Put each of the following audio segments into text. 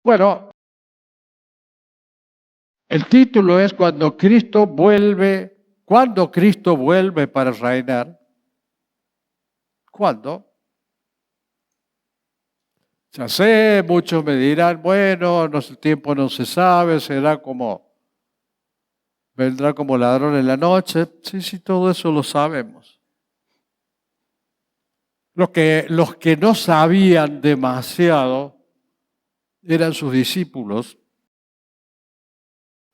Bueno, el título es Cuando Cristo vuelve para reinar. ¿Cuándo? Ya sé, muchos me dirán, bueno, el tiempo no se sabe, vendrá como ladrón en la noche. Sí, todo eso lo sabemos. Los que no sabían demasiado eran sus discípulos.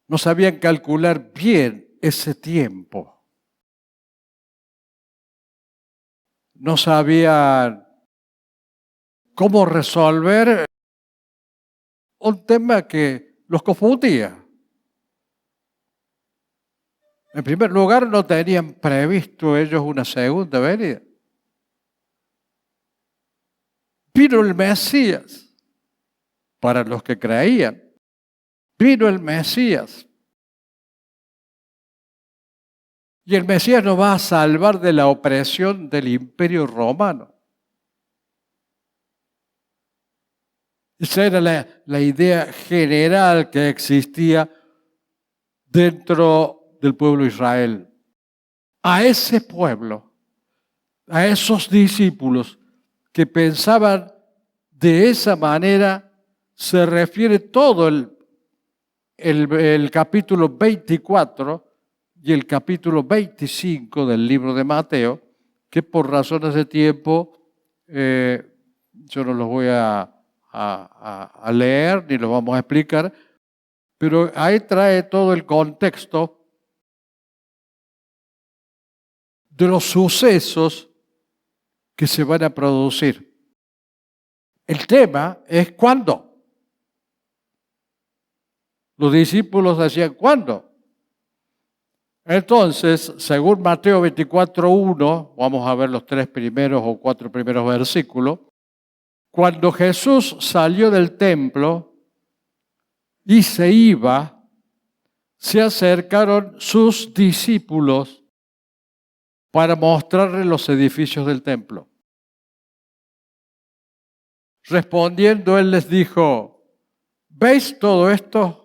No sabían calcular bien ese tiempo. No sabían cómo resolver un tema que los confundía. En primer lugar, no tenían previsto ellos una segunda venida. Vino el Mesías, para los que creían. Vino el Mesías. Y el Mesías nos va a salvar de la opresión del Imperio Romano. Esa era la idea general que existía dentro del pueblo de Israel. A ese pueblo, a esos discípulos que pensaban de esa manera, se refiere todo el capítulo 24 y el capítulo 25 del libro de Mateo, que por razones de tiempo yo no los voy a leer ni los vamos a explicar, pero ahí trae todo el contexto de los sucesos que se van a producir. El tema es ¿cuándo? Los discípulos decían ¿cuándo? Entonces, según Mateo 24:1, vamos a ver los 3 primeros o 4 primeros versículos, cuando Jesús salió del templo y se iba, se acercaron sus discípulos para mostrarle los edificios del templo. Respondiendo, él les dijo, ¿veis todo esto?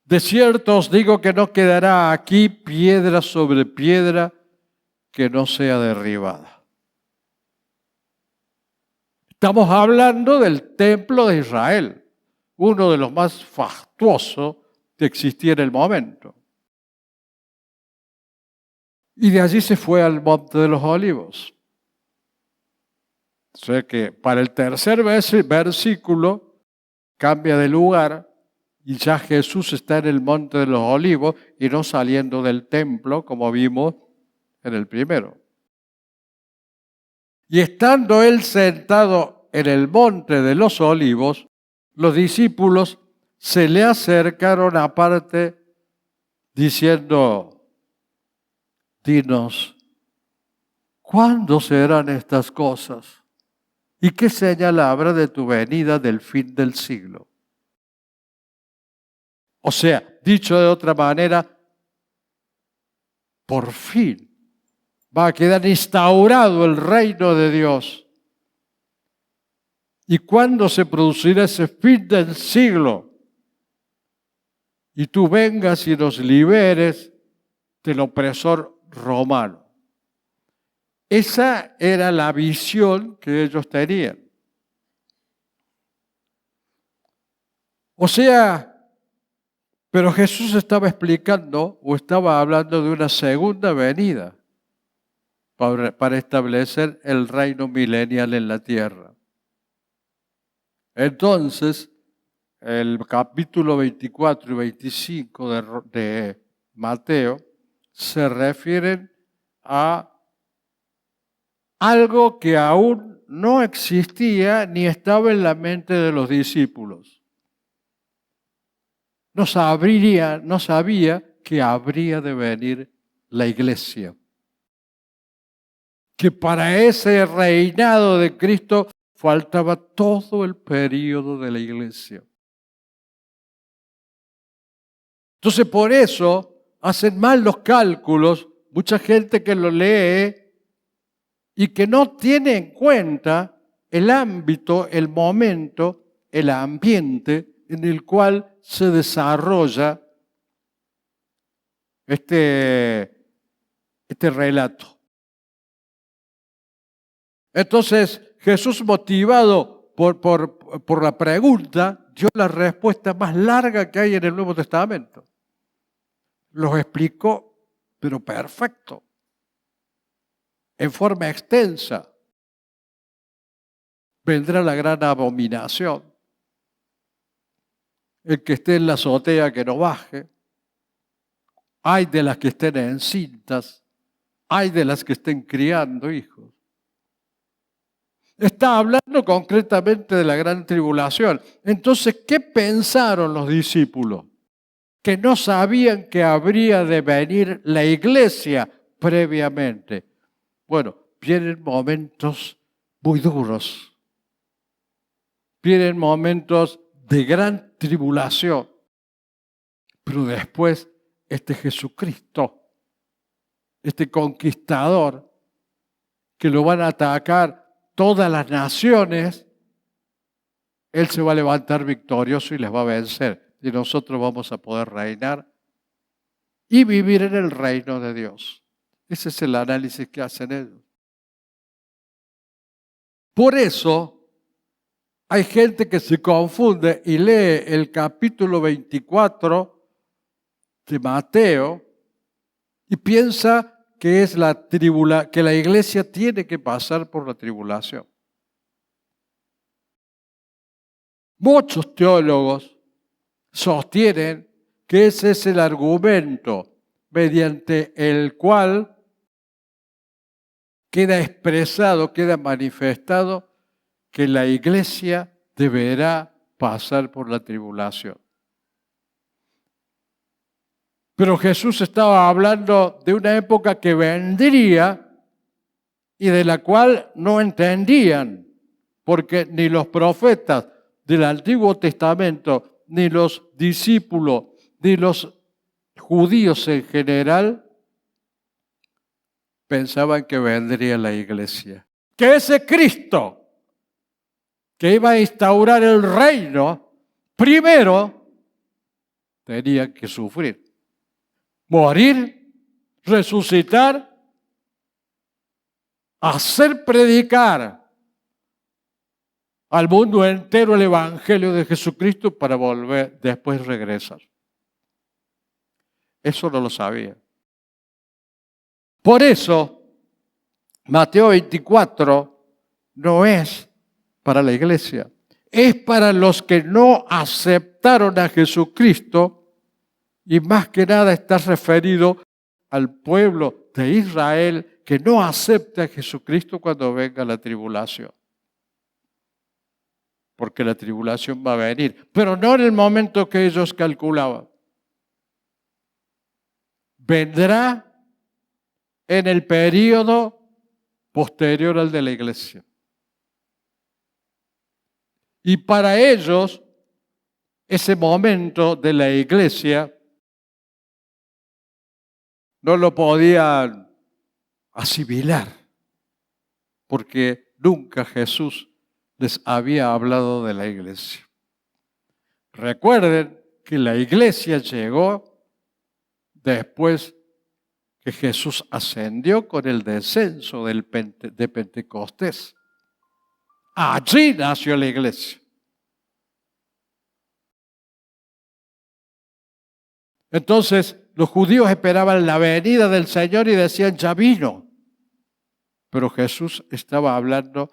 De cierto os digo que no quedará aquí piedra sobre piedra que no sea derribada. Estamos hablando del templo de Israel, uno de los más fastuosos que existía en el momento. Y de allí se fue al Monte de los Olivos. O sea que para el tercer versículo cambia de lugar y ya Jesús está en el Monte de los Olivos y no saliendo del templo como vimos en el primero. Y estando él sentado en el Monte de los Olivos, los discípulos se le acercaron aparte diciendo, dinos, ¿cuándo serán estas cosas? ¿Y qué señal habrá de tu venida del fin del siglo? O sea, dicho de otra manera, por fin va a quedar instaurado el reino de Dios. ¿Y cuándo se producirá ese fin del siglo? Y tú vengas y nos liberes del opresor romano. Esa era la visión que ellos tenían. O sea, pero Jesús estaba explicando o estaba hablando de una segunda venida para establecer el reino milenial en la tierra. Entonces, el capítulo 24 y 25 de Mateo se refieren a algo que aún no existía ni estaba en la mente de los discípulos. No sabía que habría de venir la iglesia. Que para ese reinado de Cristo faltaba todo el periodo de la iglesia. Entonces por eso hacen mal los cálculos, mucha gente que lo lee y que no tiene en cuenta el ámbito, el momento el ambiente en el cual se desarrolla este relato. Entonces, Jesús, motivado por la pregunta, dio la respuesta más larga que hay en el Nuevo Testamento. Los explicó, pero perfecto, en forma extensa. Vendrá la gran abominación. El que esté en la azotea que no baje. Hay de las que estén encintas. Hay de las que estén criando hijos. Está hablando concretamente de la gran tribulación. Entonces, ¿qué pensaron los discípulos? Que no sabían que habría de venir la iglesia previamente. Bueno, vienen momentos muy duros. Vienen momentos de gran tribulación. Pero después, este Jesucristo, este conquistador, que lo van a atacar todas las naciones, Él se va a levantar victorioso y les va a vencer. Y nosotros vamos a poder reinar y vivir en el reino de Dios. Ese es el análisis que hacen ellos. Por eso hay gente que se confunde y lee el capítulo 24 de Mateo y piensa que es que la iglesia tiene que pasar por la tribulación. Muchos teólogos sostienen que ese es el argumento mediante el cual queda expresado, queda manifestado que la iglesia deberá pasar por la tribulación. Pero Jesús estaba hablando de una época que vendría y de la cual no entendían, porque ni los profetas del Antiguo Testamento, ni los discípulos, ni los judíos en general, pensaban que vendría la iglesia. Que ese Cristo que iba a instaurar el reino, primero tenía que sufrir, morir, resucitar, hacer predicar al mundo entero el Evangelio de Jesucristo para volver, después regresar. Eso no lo sabía. Por eso, Mateo 24 no es para la iglesia, es para los que no aceptaron a Jesucristo y más que nada está referido al pueblo de Israel que no acepta a Jesucristo cuando venga la tribulación. Porque la tribulación va a venir, pero no en el momento que ellos calculaban. Vendrá en el período posterior al de la iglesia. Y para ellos, ese momento de la iglesia no lo podían asimilar, porque nunca Jesús les había hablado de la iglesia. Recuerden que la iglesia llegó después que Jesús ascendió con el descenso de Pentecostés. Allí nació la iglesia. Entonces, los judíos esperaban la venida del Señor y decían, ya vino. Pero Jesús estaba hablando,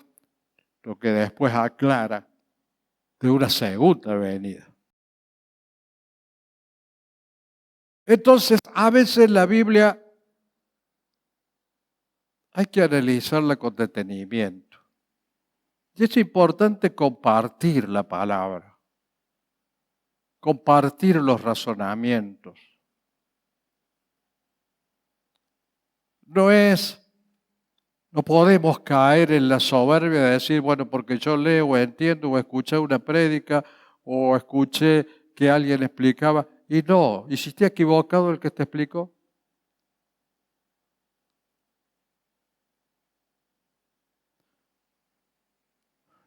lo que después aclara, de una segunda venida. Entonces, a veces la Biblia hay que analizarla con detenimiento. Y es importante compartir la palabra, compartir los razonamientos. No podemos caer en la soberbia de decir, bueno, porque yo leo o entiendo o escuché una prédica o escuché que alguien explicaba. Y no, ¿y si está equivocado el que te explicó?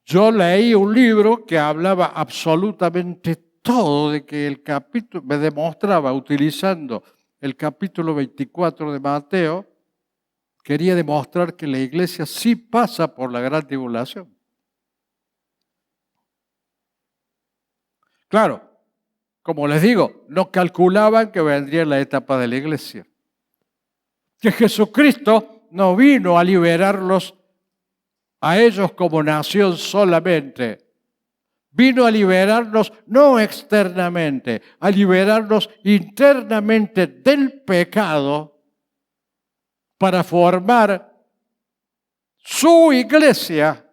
Yo leí un libro que hablaba absolutamente todo de que el capítulo, me demostraba utilizando el capítulo 24 de Mateo, quería demostrar que la iglesia sí pasa por la gran tribulación. Claro, como les digo, no calculaban que vendría la etapa de la iglesia. Que Jesucristo no vino a liberarlos a ellos como nación solamente. Vino a liberarnos no externamente, a liberarnos internamente del pecado para formar su iglesia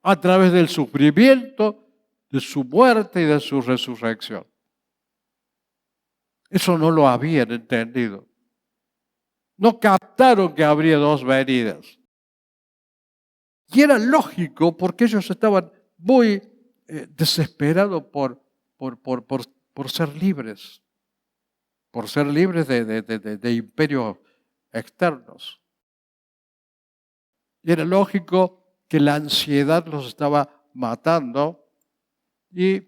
a través del sufrimiento, de su muerte y de su resurrección. Eso no lo habían entendido. No captaron que habría dos venidas. Y era lógico porque ellos estaban muy desesperados por ser libres, por ser libres de imperios externos. Y era lógico que la ansiedad los estaba matando y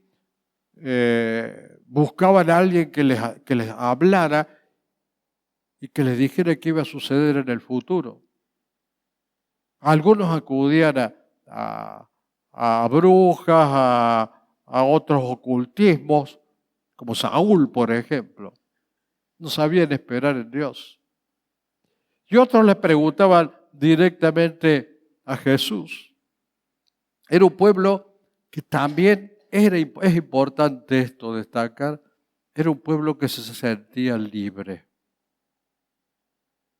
buscaban a alguien que les hablara y que les dijera qué iba a suceder en el futuro. Algunos acudían a brujas, a otros ocultismos, como Saúl, por ejemplo. No sabían esperar en Dios. Y otros le preguntaban directamente a Jesús. Era un pueblo que también es importante esto destacar, era un pueblo que se sentía libre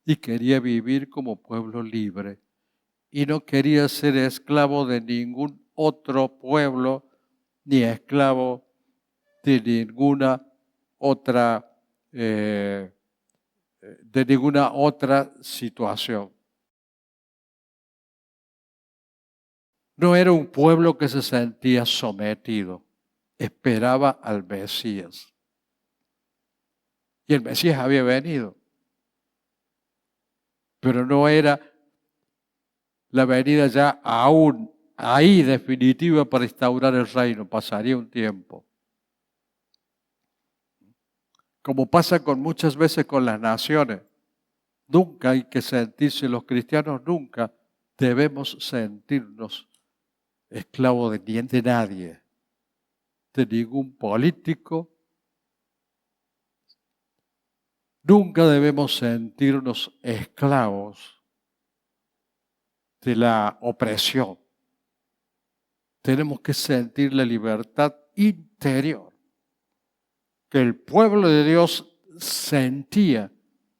y quería vivir como pueblo libre y no quería ser esclavo de ningún otro pueblo ni esclavo de ninguna otra situación. No era un pueblo que se sentía sometido, esperaba al Mesías. Y el Mesías había venido, pero no era la venida ya aún ahí definitiva para instaurar el reino, pasaría un tiempo. Como pasa con muchas veces con las naciones, nunca hay que sentirse, los cristianos nunca debemos sentirnos esclavos de nadie, de ningún político. Nunca debemos sentirnos esclavos de la opresión. Tenemos que sentir la libertad interior que el pueblo de Dios sentía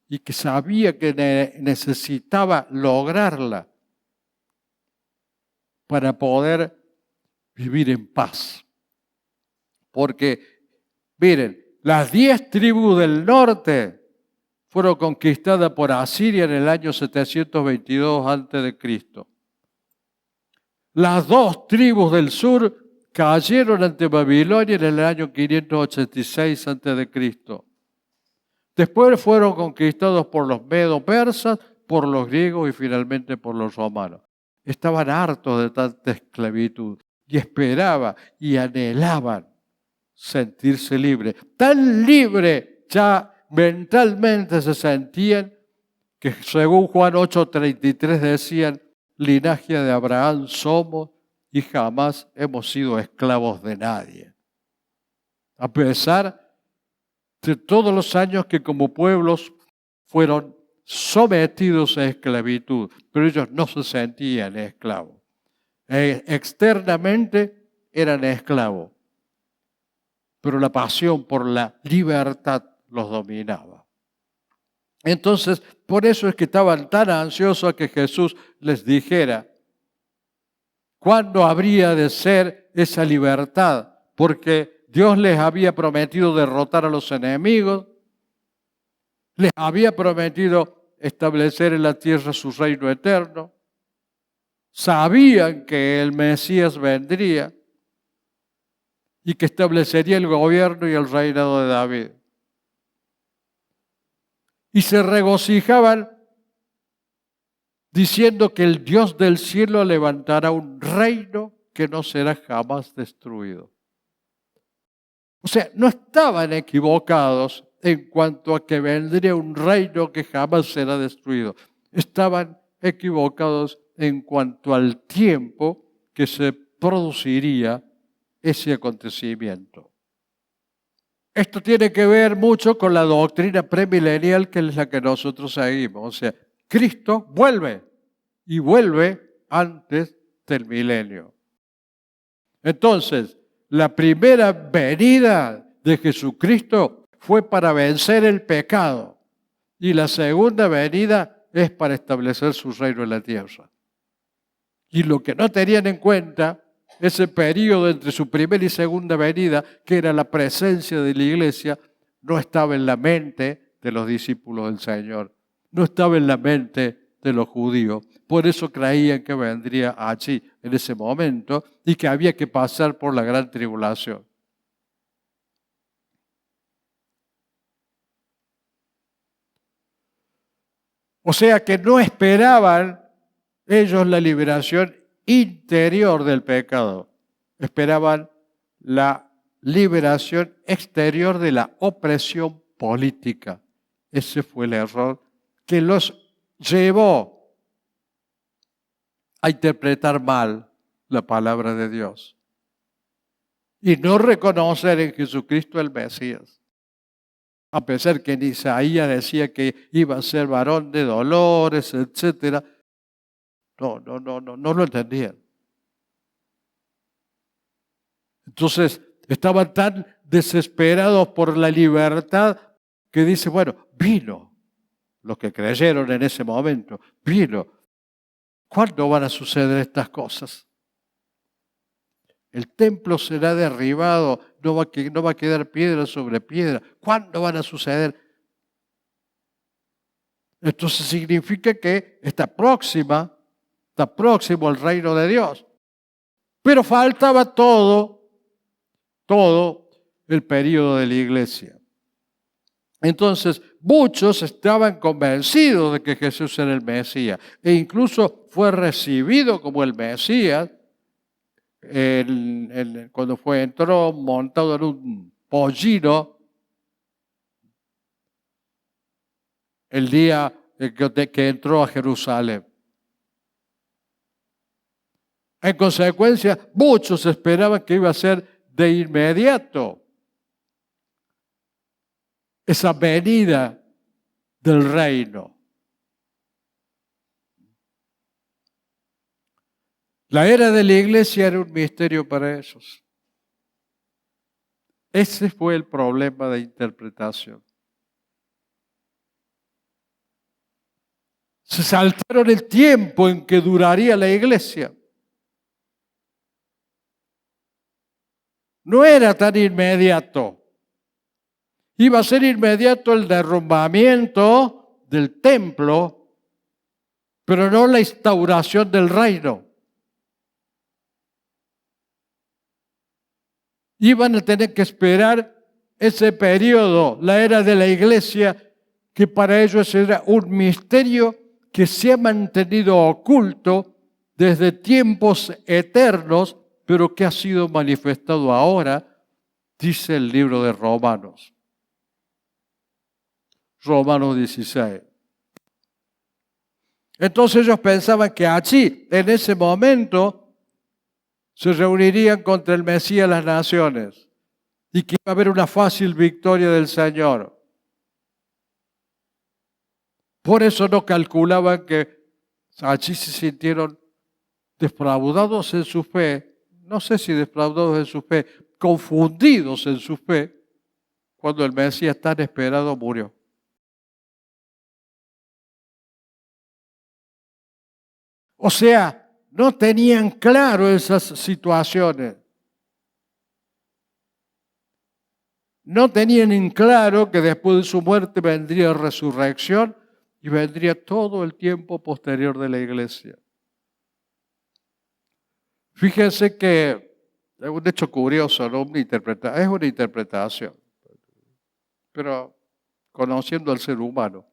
y que sabía que necesitaba lograrla para poder vivir en paz. Porque, miren, las 10 tribus del norte fueron conquistadas por Asiria en el año 722 a.C. Las 2 tribus del sur cayeron ante Babilonia en el año 586 a.C. Después fueron conquistados por los medo-persas, por los griegos y finalmente por los romanos. Estaban hartos de tanta esclavitud y esperaban y anhelaban sentirse libres. Tan libres ya mentalmente se sentían que según Juan 8:33 decían, linaje de Abraham somos y jamás hemos sido esclavos de nadie. A pesar de todos los años que como pueblos fueron sometidos a esclavitud, pero ellos no se sentían esclavos. Externamente eran esclavos, pero la pasión por la libertad los dominaba. Entonces, por eso es que estaban tan ansiosos a que Jesús les dijera cuándo habría de ser esa libertad, porque Dios les había prometido derrotar a los enemigos, les había prometido establecer en la tierra su reino eterno, sabían que el Mesías vendría y que establecería el gobierno y el reinado de David. Y se regocijaban diciendo que el Dios del cielo levantará un reino que no será jamás destruido. O sea, no estaban equivocados en cuanto a que vendría un reino que jamás será destruido. Estaban equivocados en cuanto al tiempo que se produciría ese acontecimiento. Esto tiene que ver mucho con la doctrina premilenial, que es la que nosotros seguimos. O sea, Cristo vuelve y vuelve antes del milenio. Entonces, la primera venida de Jesucristo fue para vencer el pecado y la segunda venida es para establecer su reino en la tierra. Y lo que no tenían en cuenta, ese periodo entre su primera y segunda venida, que era la presencia de la iglesia, no estaba en la mente de los discípulos del Señor, no estaba en la mente de los judíos. Por eso creían que vendría allí en ese momento y que había que pasar por la gran tribulación. O sea que no esperaban ellos la liberación interior del pecado, esperaban la liberación exterior de la opresión política. Ese fue el error que los llevó a interpretar mal la palabra de Dios y no reconocer en Jesucristo el Mesías. A pesar que en Isaías decía que iba a ser varón de dolores, etc. No lo entendían. Entonces estaban tan desesperados por la libertad que dice, bueno, vino. Los que creyeron en ese momento, vino. ¿Cuándo van a suceder estas cosas? El templo será derribado, no va a quedar piedra sobre piedra. ¿Cuándo van a suceder? Entonces significa que está próximo el reino de Dios. Pero faltaba todo el periodo de la iglesia. Entonces, muchos estaban convencidos de que Jesús era el Mesías e incluso fue recibido como el Mesías cuando entró montado en un pollino el día que entró a Jerusalén. En consecuencia, muchos esperaban que iba a ser de inmediato esa venida del reino. La era de la iglesia era un misterio para ellos. Ese fue el problema de interpretación. Se saltaron el tiempo en que duraría la iglesia. No era tan inmediato. Iba a ser inmediato el derrumbamiento del templo, pero no la instauración del reino. Iban a tener que esperar ese periodo, la era de la iglesia, que para ellos era un misterio que se ha mantenido oculto desde tiempos eternos, pero que ha sido manifestado ahora, dice el libro de Romanos. Romanos 16. Entonces ellos pensaban que allí, en ese momento, se reunirían contra el Mesías las naciones y que iba a haber una fácil victoria del Señor. Por eso no calculaban que allí se sintieron defraudados en su fe, no sé si defraudados en su fe, confundidos en su fe, cuando el Mesías tan esperado murió. O sea, no tenían claro esas situaciones. No tenían en claro que después de su muerte vendría resurrección y vendría todo el tiempo posterior de la iglesia. Fíjense que es un hecho curioso, ¿no? Es una interpretación, pero conociendo al ser humano,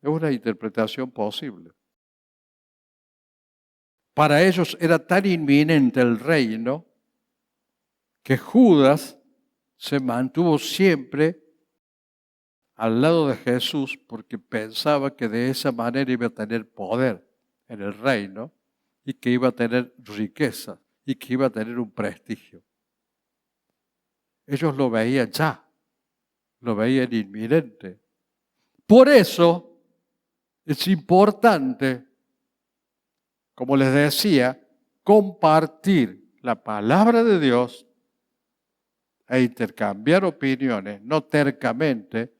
es una interpretación posible. Para ellos era tan inminente el reino que Judas se mantuvo siempre al lado de Jesús porque pensaba que de esa manera iba a tener poder en el reino y que iba a tener riqueza y que iba a tener un prestigio. Ellos lo veían ya, lo veían inminente. Por eso es importante, como les decía, compartir la palabra de Dios e intercambiar opiniones, no tercamente,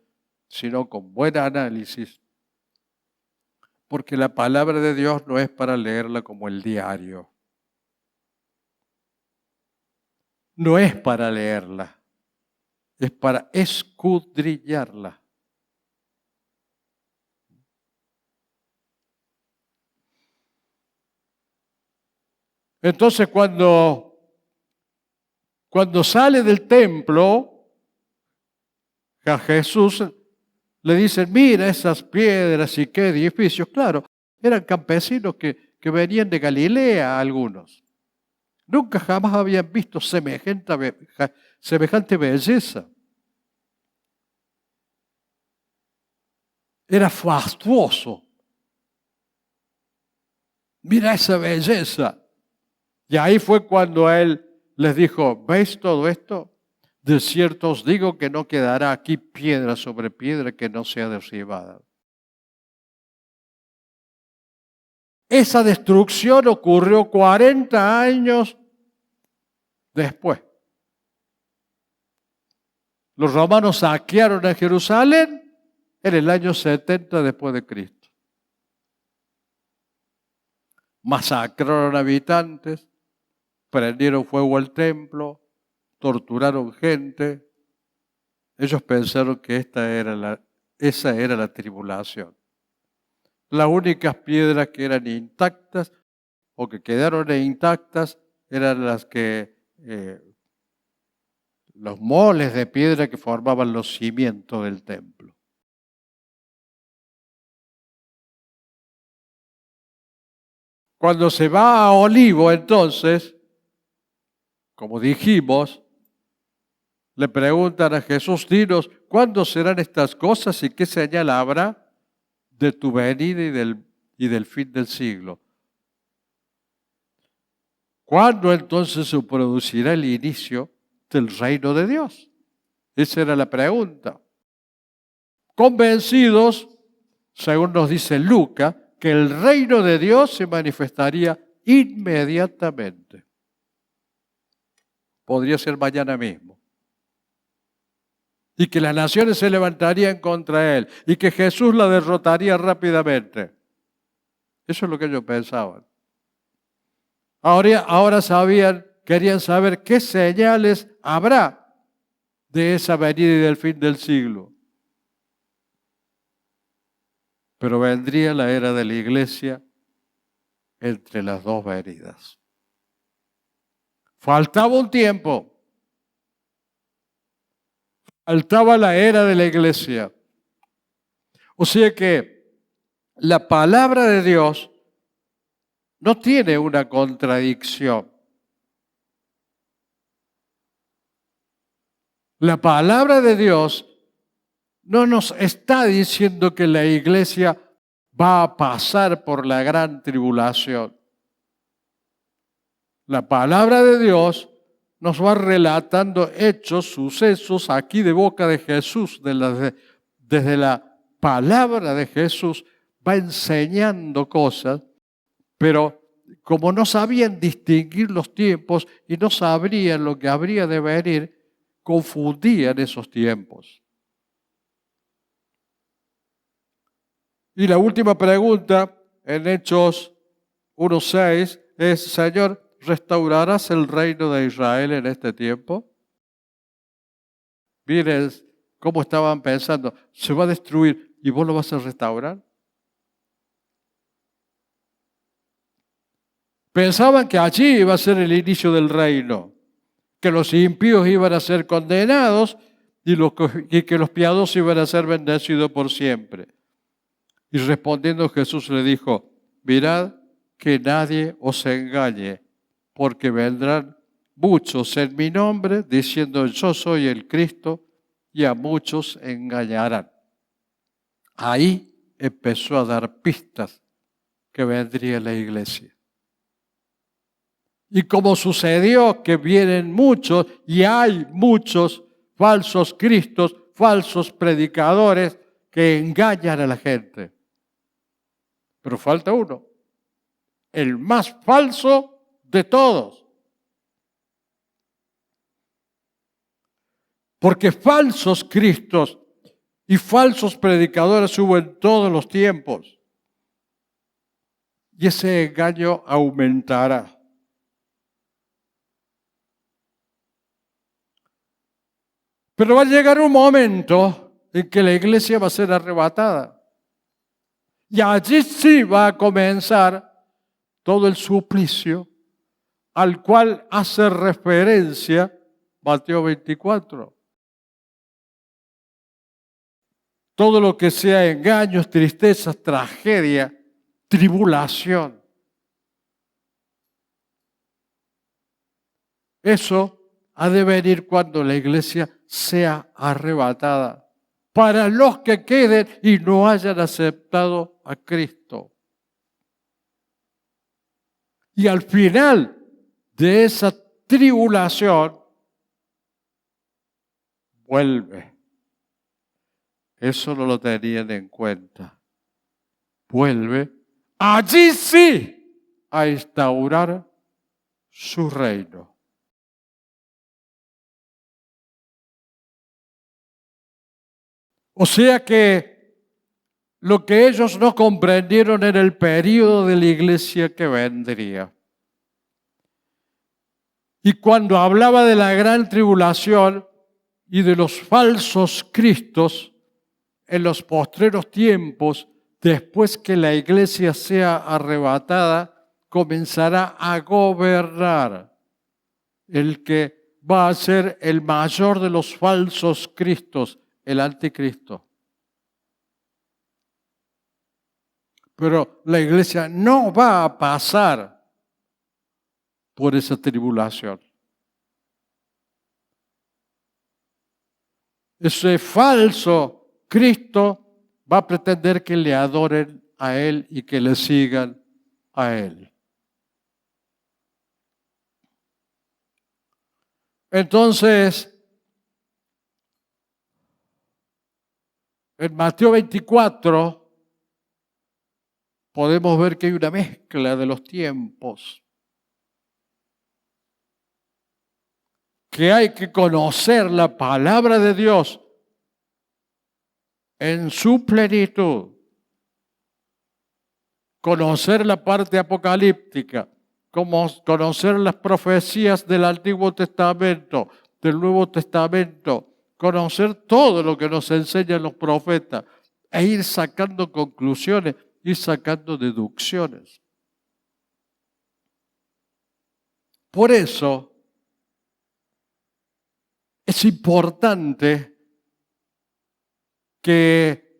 sino con buen análisis, porque la palabra de Dios no es para leerla como el diario. No es para leerla, es para escudriñarla. Entonces cuando sale del templo, a Jesús le dicen, mira esas piedras y qué edificios. Claro, eran campesinos que venían de Galilea algunos. Nunca jamás habían visto semejante belleza. Era fastuoso. Mira esa belleza. Y ahí fue cuando él les dijo, ¿veis todo esto? De cierto os digo que no quedará aquí piedra sobre piedra que no sea derribada. Esa destrucción ocurrió 40 años después. Los romanos saquearon a Jerusalén en el año 70 después de Cristo. Masacraron habitantes, prendieron fuego al templo, torturaron gente. Ellos pensaron que esa era la tribulación. Las únicas piedras que eran intactas o que quedaron intactas eran los moles de piedra que formaban los cimientos del templo. Cuando se va a Olivo, entonces, como dijimos, le preguntan a Jesús, dinos, ¿cuándo serán estas cosas y qué señal habrá de tu venida y del fin del siglo? ¿Cuándo entonces se producirá el inicio del reino de Dios? Esa era la pregunta. Convencidos, según nos dice Lucas, que el reino de Dios se manifestaría inmediatamente. Podría ser mañana mismo. Y que las naciones se levantarían contra él y que Jesús la derrotaría rápidamente. Eso es lo que ellos pensaban. Ahora querían saber qué señales habrá de esa venida y del fin del siglo. Pero vendría la era de la iglesia entre las dos venidas. Faltaba un tiempo. Faltaba la era de la iglesia. O sea que la palabra de Dios no tiene una contradicción. La palabra de Dios no nos está diciendo que la iglesia va a pasar por la gran tribulación. La palabra de Dios nos va relatando hechos, sucesos aquí de boca de Jesús, desde la palabra de Jesús, va enseñando cosas, pero como no sabían distinguir los tiempos y no sabrían lo que habría de venir, confundían esos tiempos. Y la última pregunta en Hechos 1:6 es, Señor, ¿restaurarás el reino de Israel en este tiempo? Miren cómo estaban pensando, se va a destruir y vos lo vas a restaurar. Pensaban que allí iba a ser el inicio del reino, que los impíos iban a ser condenados y que los piadosos iban a ser bendecidos por siempre. Y respondiendo Jesús le dijo, mirad que nadie os engañe, porque vendrán muchos en mi nombre diciendo yo soy el Cristo y a muchos engañarán. Ahí empezó a dar pistas que vendría la iglesia. Y como sucedió que vienen muchos y hay muchos falsos cristos, falsos predicadores que engañan a la gente. Pero falta uno, el más falso de todos. Porque falsos cristos y falsos predicadores hubo en todos los tiempos. Y ese engaño aumentará. Pero va a llegar un momento en que la iglesia va a ser arrebatada. Y allí sí va a comenzar todo el suplicio al cual hace referencia Mateo 24. Todo lo que sea engaños, tristezas, tragedia, tribulación. Eso ha de venir cuando la iglesia sea arrebatada. Para los que queden y no hayan aceptado a Cristo. Y al final de esa tribulación, vuelve. Eso no lo tenían en cuenta. Vuelve, allí sí, a instaurar su reino. O sea que lo que ellos no comprendieron en el periodo de la iglesia que vendría. Y cuando hablaba de la gran tribulación y de los falsos cristos en los postreros tiempos, después que la iglesia sea arrebatada, comenzará a gobernar el que va a ser el mayor de los falsos cristos, el anticristo. Pero la iglesia no va a pasar por esa tribulación. Ese falso Cristo va a pretender que le adoren a Él y que le sigan a Él. Entonces, en Mateo 24 podemos ver que hay una mezcla de los tiempos. Que hay que conocer la palabra de Dios en su plenitud. Conocer la parte apocalíptica, conocer las profecías del Antiguo Testamento, del Nuevo Testamento, conocer todo lo que nos enseñan los profetas e ir sacando conclusiones, ir sacando deducciones. Por eso es importante que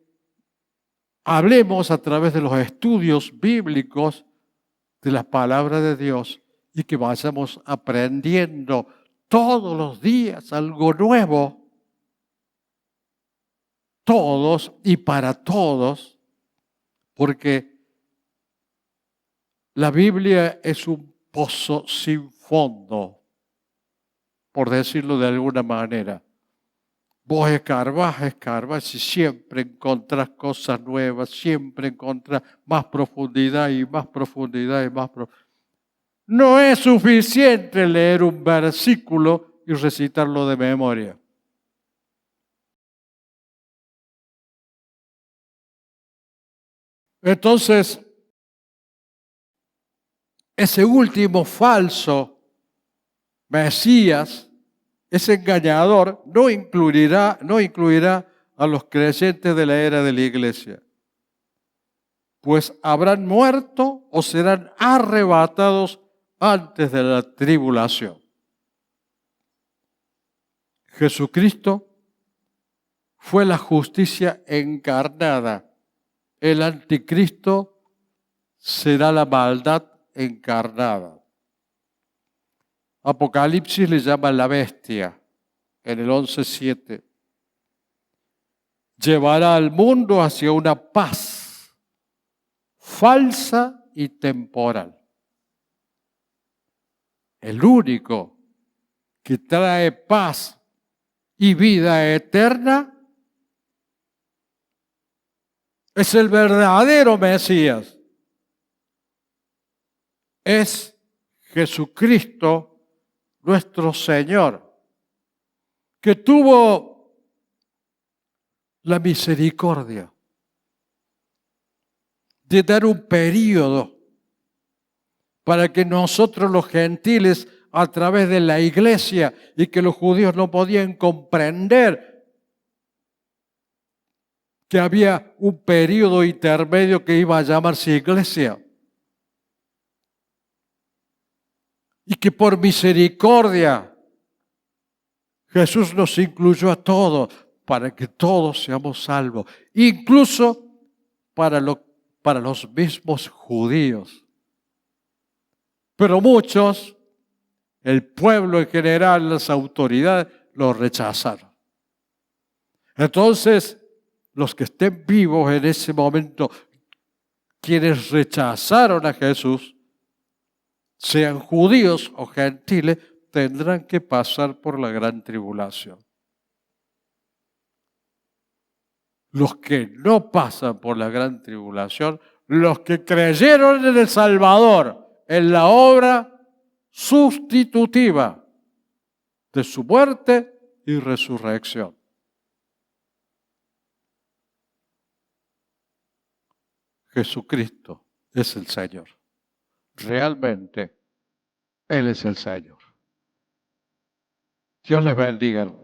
hablemos a través de los estudios bíblicos de la palabra de Dios y que vayamos aprendiendo todos los días algo nuevo, todos y para todos, porque la Biblia es un pozo sin fondo, por decirlo de alguna manera. Vos escarbás y siempre encontrás cosas nuevas, siempre encontrás más profundidad y más profundidad y más profundidad. No es suficiente leer un versículo y recitarlo de memoria. Entonces, ese último falso Mesías, ese engañador, no incluirá a los creyentes de la era de la iglesia, pues habrán muerto o serán arrebatados antes de la tribulación. Jesucristo fue la justicia encarnada. El anticristo será la maldad encarnada. Apocalipsis le llama la bestia en el 11:7. Llevará al mundo hacia una paz falsa y temporal. El único que trae paz y vida eterna es el verdadero Mesías. Es Jesucristo, nuestro Señor, que tuvo la misericordia de dar un período para que nosotros los gentiles, a través de la iglesia, y que los judíos no podían comprender que había un período intermedio que iba a llamarse iglesia. Y que por misericordia Jesús nos incluyó a todos para que todos seamos salvos, incluso para los mismos judíos. Pero muchos, el pueblo en general, las autoridades, lo rechazaron. Entonces, los que estén vivos en ese momento, quienes rechazaron a Jesús, sean judíos o gentiles, tendrán que pasar por la gran tribulación. Los que no pasan por la gran tribulación, los que creyeron en el Salvador, en la obra sustitutiva de su muerte y resurrección. Jesucristo es el Señor. Realmente, Él es el Señor. Dios les bendiga, hermanos.